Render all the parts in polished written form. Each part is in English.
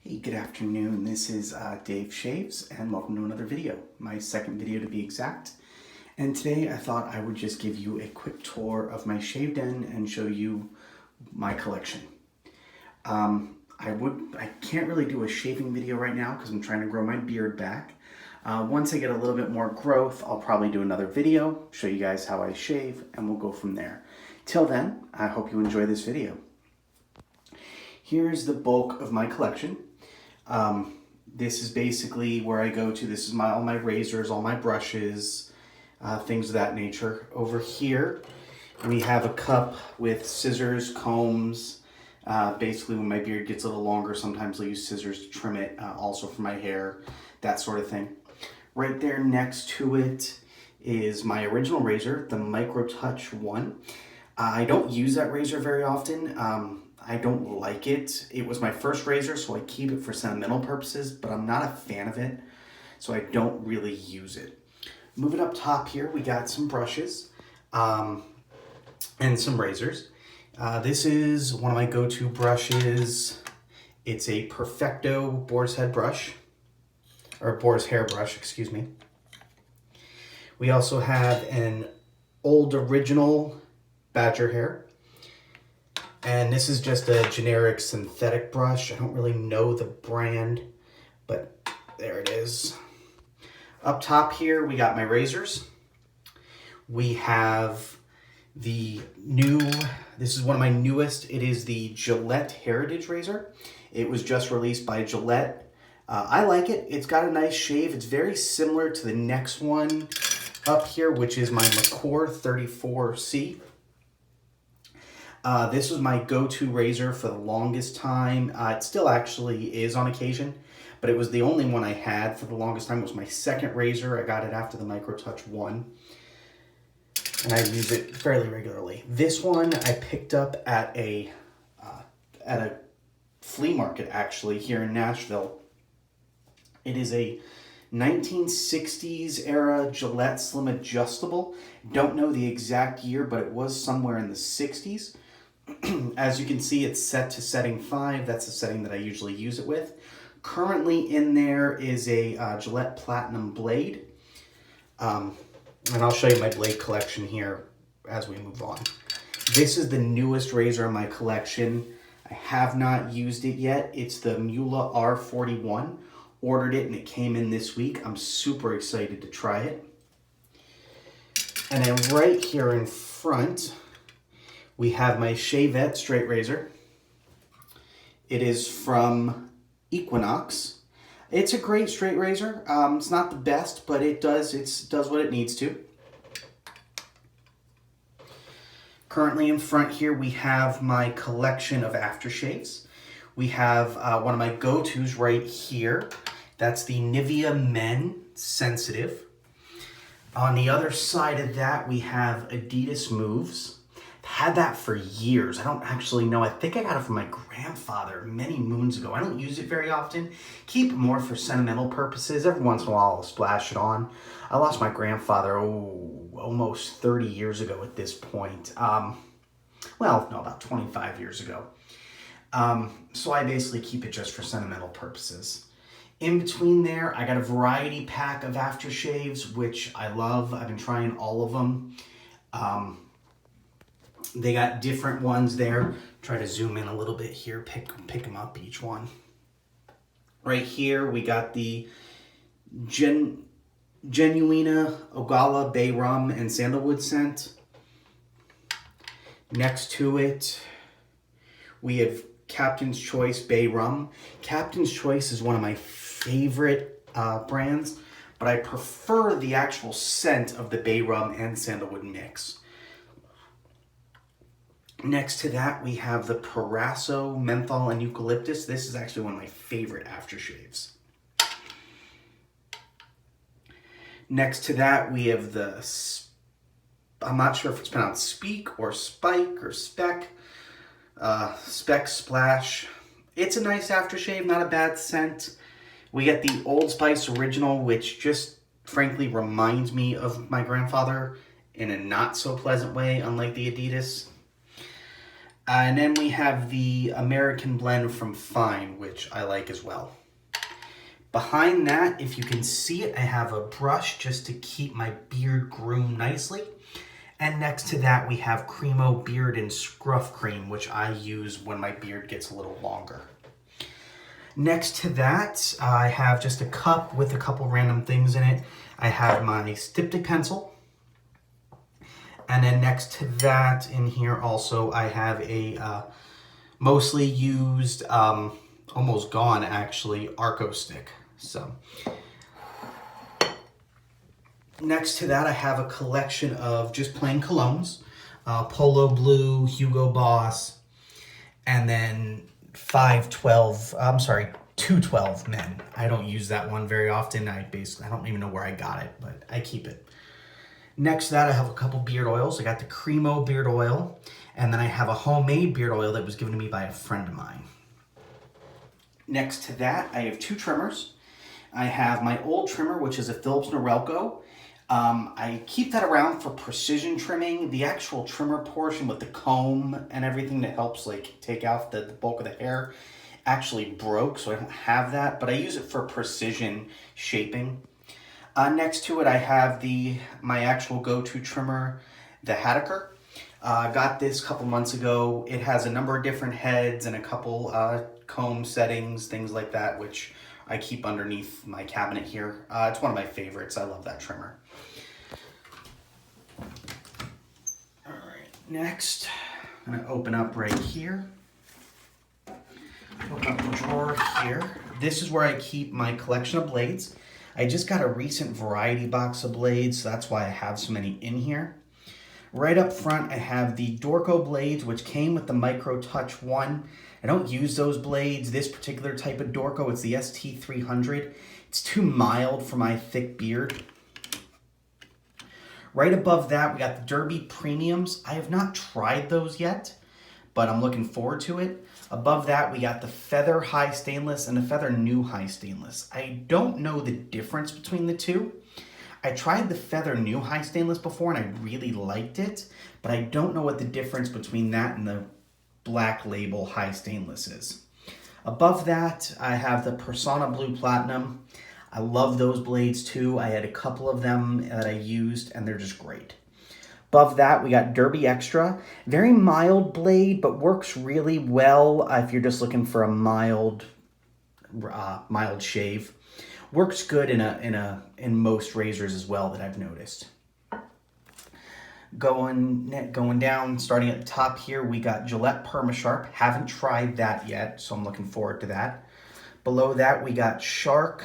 Hey, good afternoon. This is Dave Shaves, and welcome to another video, my second video to be exact. And today I thought I would just give you a quick tour of my shave den and show you my collection. I can't really do a shaving video right now because I'm trying to grow my beard back. Once I get a little bit more growth, I'll probably do another video, show you guys how I shave, and we'll go from there. Till then, I hope you enjoy this video. Here's the bulk of my collection. This is basically where I go to. This is all my razors, all my brushes, things of that nature. Over here, we have a cup with scissors, combs. Basically, when my beard gets a little longer, sometimes I'll use scissors to trim it, also for my hair, that sort of thing. Right there next to it is my original razor, the Micro Touch 1. I don't use that razor very often. I don't like it. It was my first razor, so I keep it for sentimental purposes, but I'm not a fan of it, so I don't really use it. Moving up top here, we got some brushes and some razors. This is one of my go-to brushes. It's a Perfecto boar's head brush, or boar's hair brush, excuse me. We also have an old original Badger hair. And this is just a generic synthetic brush. I don't really know the brand, but there it is. Up top here, we got my razors. We have the this is one of my newest. It is the Gillette Heritage razor. It was just released by Gillette. I like it. It's got a nice shave. It's very similar to the next one up here, which is my Macore 34C. This was my go-to razor for the longest time. It still actually is on occasion, but it was the only one I had for the longest time. It was my second razor. I got it after the Micro Touch 1, and I use it fairly regularly. This one I picked up at a flea market, actually, here in Nashville. It is a 1960s era Gillette Slim Adjustable. Don't know the exact year, but it was somewhere in the 60s. As you can see, it's set to setting 5. That's the setting that I usually use it with. Currently in there is a Gillette Platinum blade. And I'll show you my blade collection here as we move on. This is the newest razor in my collection. I have not used it yet. It's the Mula R41. Ordered it and it came in this week. I'm super excited to try it. And then right here in front, we have my Shavette straight razor. It is from Equinox. It's a great straight razor. It's not the best, but it does what it needs to. Currently in front here, we have my collection of aftershaves. We have one of my go-tos right here. That's the Nivea Men Sensitive. On the other side of that, we have Adidas Moves. Had that for years. I don't actually know. I think I got it from my grandfather many moons ago. I don't use it very often. Keep it more for sentimental purposes. Every once in a while, I'll splash it on. I lost my grandfather, almost 30 years ago at this point. Well, no, about 25 years ago. So I basically keep it just for sentimental purposes. In between there, I got a variety pack of aftershaves, which I love. I've been trying all of them. They got different ones there. Try to zoom in a little bit here, pick them up, each one. Right here, we got the Genuina Ogala Bay Rum and Sandalwood scent. Next to it, we have Captain's Choice Bay Rum. Captain's Choice is one of my favorite brands, but I prefer the actual scent of the Bay Rum and Sandalwood mix. Next to that, we have the Paraso Menthol and Eucalyptus. This is actually one of my favorite aftershaves. Next to that, we have the, I'm not sure if it's pronounced Speak or Spike or Spec, Spec Splash. It's a nice aftershave, not a bad scent. We get the Old Spice Original, which just frankly reminds me of my grandfather in a not so pleasant way, unlike the Adidas. And then we have the American Blend from Fine, which I like as well. Behind that, if you can see it, I have a brush just to keep my beard groomed nicely. And next to that, we have Cremo Beard and Scruff Cream, which I use when my beard gets a little longer. Next to that, I have just a cup with a couple random things in it. I have my styptic pencil. And then next to that in here also, I have a mostly used, almost gone actually, Arco stick. So next to that, I have a collection of just plain colognes, Polo Blue, Hugo Boss, and then 212 Men. I don't use that one very often. I don't even know where I got it, but I keep it. Next to that, I have a couple beard oils. I got the Cremo beard oil, and then I have a homemade beard oil that was given to me by a friend of mine. Next to that, I have two trimmers. I have my old trimmer, which is a Philips Norelco. I keep that around for precision trimming. The actual trimmer portion with the comb and everything that helps like take out the bulk of the hair actually broke, so I don't have that, but I use it for precision shaping. Next to it, I have my actual go-to trimmer, the Haddocker. I got this a couple months ago. It has a number of different heads and a couple comb settings, things like that, which I keep underneath my cabinet here. It's one of my favorites. I love that trimmer. All right, next, I'm gonna open up right here. Open up the drawer here. This is where I keep my collection of blades. I just got a recent variety box of blades, so that's why I have so many in here. Right up front, I have the Dorco blades, which came with the Micro Touch 1. I don't use those blades. This particular type of Dorco, it's the ST300. It's too mild for my thick beard. Right above that, we got the Derby Premiums. I have not tried those yet, but I'm looking forward to it. Above that, we got the Feather High Stainless and the Feather New High Stainless. I don't know the difference between the two. I tried the Feather New High Stainless before and I really liked it, but I don't know what the difference between that and the Black Label High Stainless is. Above that, I have the Personna Blue Platinum. I love those blades too. I had a couple of them that I used and they're just great. Above that, we got Derby Extra. Very mild blade, but works really well if you're just looking for a mild shave. Works good in most razors as well that I've noticed. Going down, starting at the top here, we got Gillette PermaSharp. Haven't tried that yet, so I'm looking forward to that. Below that, we got Shark,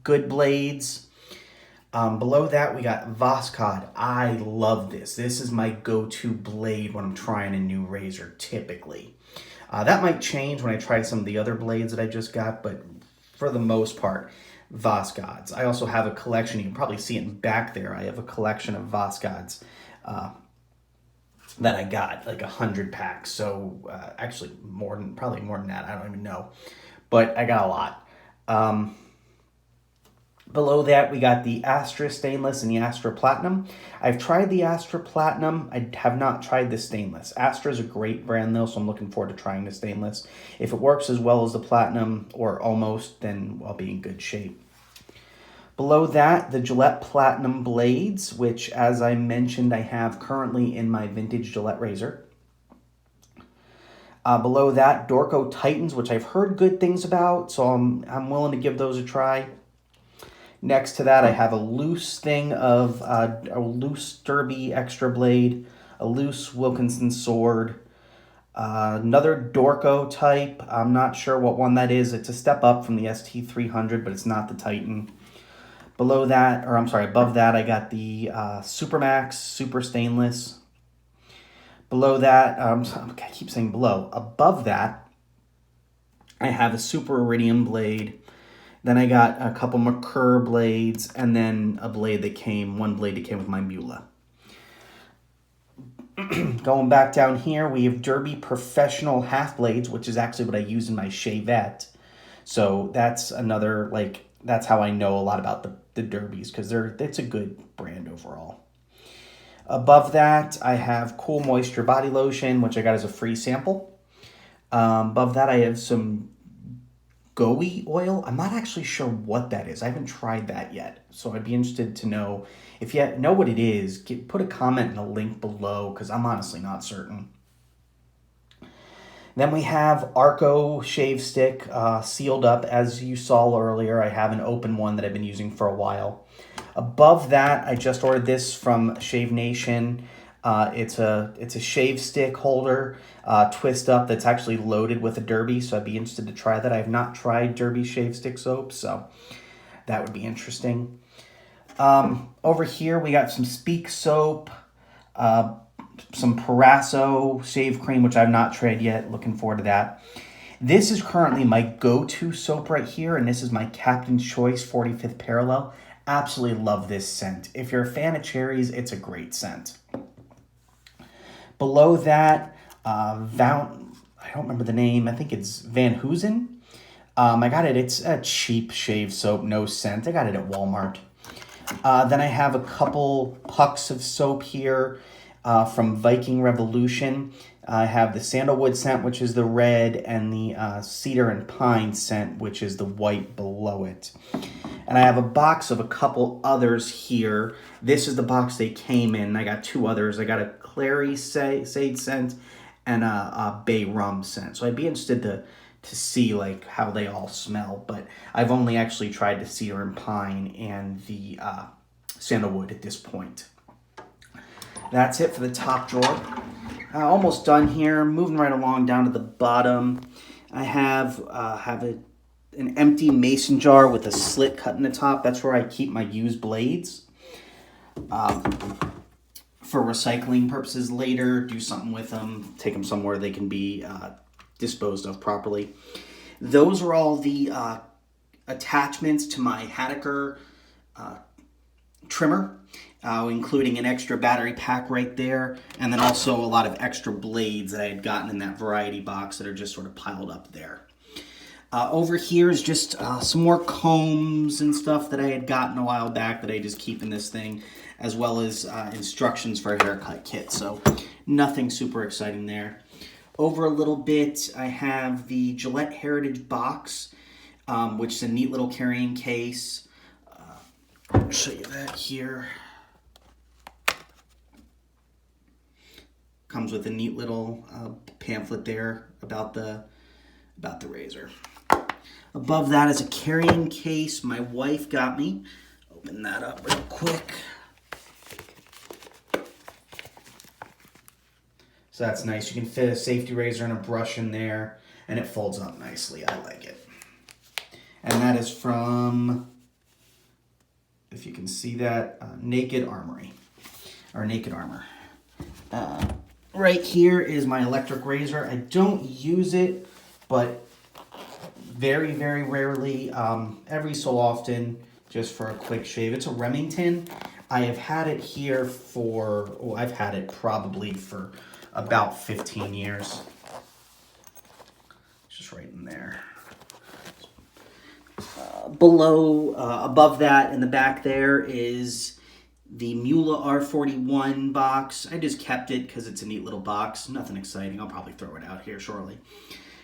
good blades. Below that, we got Voskhod. I love this. This is my go-to blade when I'm trying a new razor, typically. That might change when I try some of the other blades that I just got, but for the most part, Voschods. I also have a collection, you can probably see it back there. I have a collection of Voschods that I got, like 100 packs. So actually probably more than that, I don't even know. But I got a lot. Below that, we got the Astra Stainless and the Astra Platinum. I've tried the Astra Platinum. I have not tried the Stainless. Astra is a great brand, though, so I'm looking forward to trying the Stainless. If it works as well as the Platinum, or almost, then I'll be in good shape. Below that, the Gillette Platinum Blades, which, as I mentioned, I have currently in my vintage Gillette razor. Below that, Dorco Titans, which I've heard good things about, so I'm willing to give those a try. Next to that, I have a loose thing of a loose Derby Extra blade, a loose Wilkinson sword, another Dorco type. I'm not sure what one that is. It's a step up from the ST300, but it's not the Titan. Below that, or I'm sorry, above that, I got the Supermax Super Stainless. Below that, I keep saying below. Above that, I have a Super Iridium blade. Then I got a couple Merkur blades, and then one blade that came with my Mula. Going back down here, we have Derby Professional Half Blades, which is actually what I use in my Shavette. So that's another, that's how I know a lot about the Derbys, because it's a good brand overall. Above that, I have Cool Moisture Body Lotion, which I got as a free sample. Above that, I have some Goey oil. I'm not actually sure what that is. I haven't tried that yet. So I'd be interested to know. If you know what it is, put a comment and a link below, because I'm honestly not certain. Then we have Arco Shave Stick, sealed up. As you saw earlier, I have an open one that I've been using for a while. Above that, I just ordered this from Shave Nation. It's a shave stick holder, twist up, that's actually loaded with a Derby, so I'd be interested to try that. I have not tried Derby shave stick soap, so that would be interesting. Over here, we got some Speak soap, some Parasso shave cream, which I've not tried yet. Looking forward to that. This is currently my go-to soap right here, and this is my Captain's Choice 45th Parallel. Absolutely love this scent. If you're a fan of cherries, it's a great scent. Below that, I don't remember the name. I think it's Van Heusen. I got it. It's a cheap shave soap, no scent. I got it at Walmart. Then I have a couple pucks of soap here from Viking Revolution. I have the sandalwood scent, which is the red, and the cedar and pine scent, which is the white below it. And I have a box of a couple others here. This is the box they came in. I got two others. I got a Clary Sage scent and a Bay Rum scent. So I'd be interested to see like how they all smell. But I've only actually tried the cedar and pine and the sandalwood at this point. That's it for the top drawer. Almost done here. Moving right along down to the bottom. I have an empty mason jar with a slit cut in the top. That's where I keep my used blades. For recycling purposes later, do something with them, take them somewhere they can be disposed of properly. Those are all the attachments to my Haddocker trimmer, including an extra battery pack right there, and then also a lot of extra blades that I had gotten in that variety box that are just sort of piled up there. Over here is just some more combs and stuff that I had gotten a while back that I just keep in this thing, as well as instructions for a haircut kit. So nothing super exciting there. Over a little bit, I have the Gillette Heritage box, which is a neat little carrying case. I'll show you that here. Comes with a neat little pamphlet there about the razor. Above that is a carrying case my wife got me. Open that up real quick. So that's nice. You can fit a safety razor and a brush in there, and it folds up nicely. I like it. And that is from, if you can see that, Naked Armory, or Naked Armor. Right here is my electric razor. I don't use it, but very, very rarely, every so often, just for a quick shave. It's a Remington. I have had it here for, I've had it probably for about 15 years. It's just right in there. Above that, in the back there, is the Mula R41 box. I just kept it because it's a neat little box. Nothing exciting. I'll probably throw it out here shortly.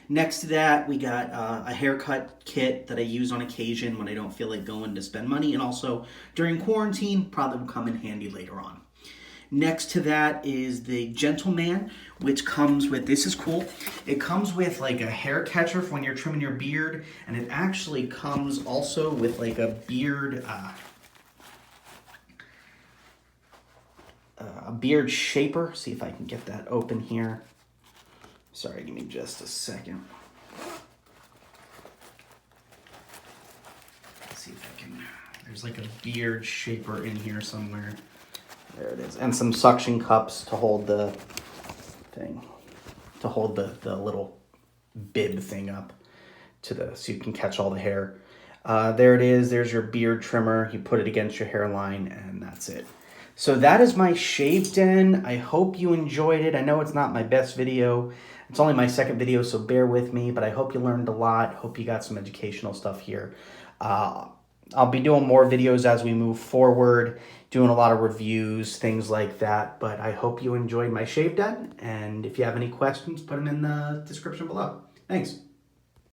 Next to that, we got a haircut kit that I use on occasion when I don't feel like going to spend money, and also during quarantine, probably will come in handy later on. Next to that is the Gentleman, which comes with, this is cool, it comes with like a hair catcher for when you're trimming your beard, and it actually comes also with like a beard shaper. See if I can get that open here. Sorry, give me just a second. Let's see if I can, there's like a beard shaper in here somewhere. There it is. And some suction cups to hold the thing, to hold the little bib thing up so you can catch all the hair. There it is. There's your beard trimmer. You put it against your hairline, and that's it. So that is my shave den. I hope you enjoyed it. I know it's not my best video. It's only my second video, so bear with me, but I hope you learned a lot. Hope you got some educational stuff here. I'll be doing more videos as we move forward, doing a lot of reviews, things like that. But I hope you enjoyed my shave done. And if you have any questions, put them in the description below. Thanks.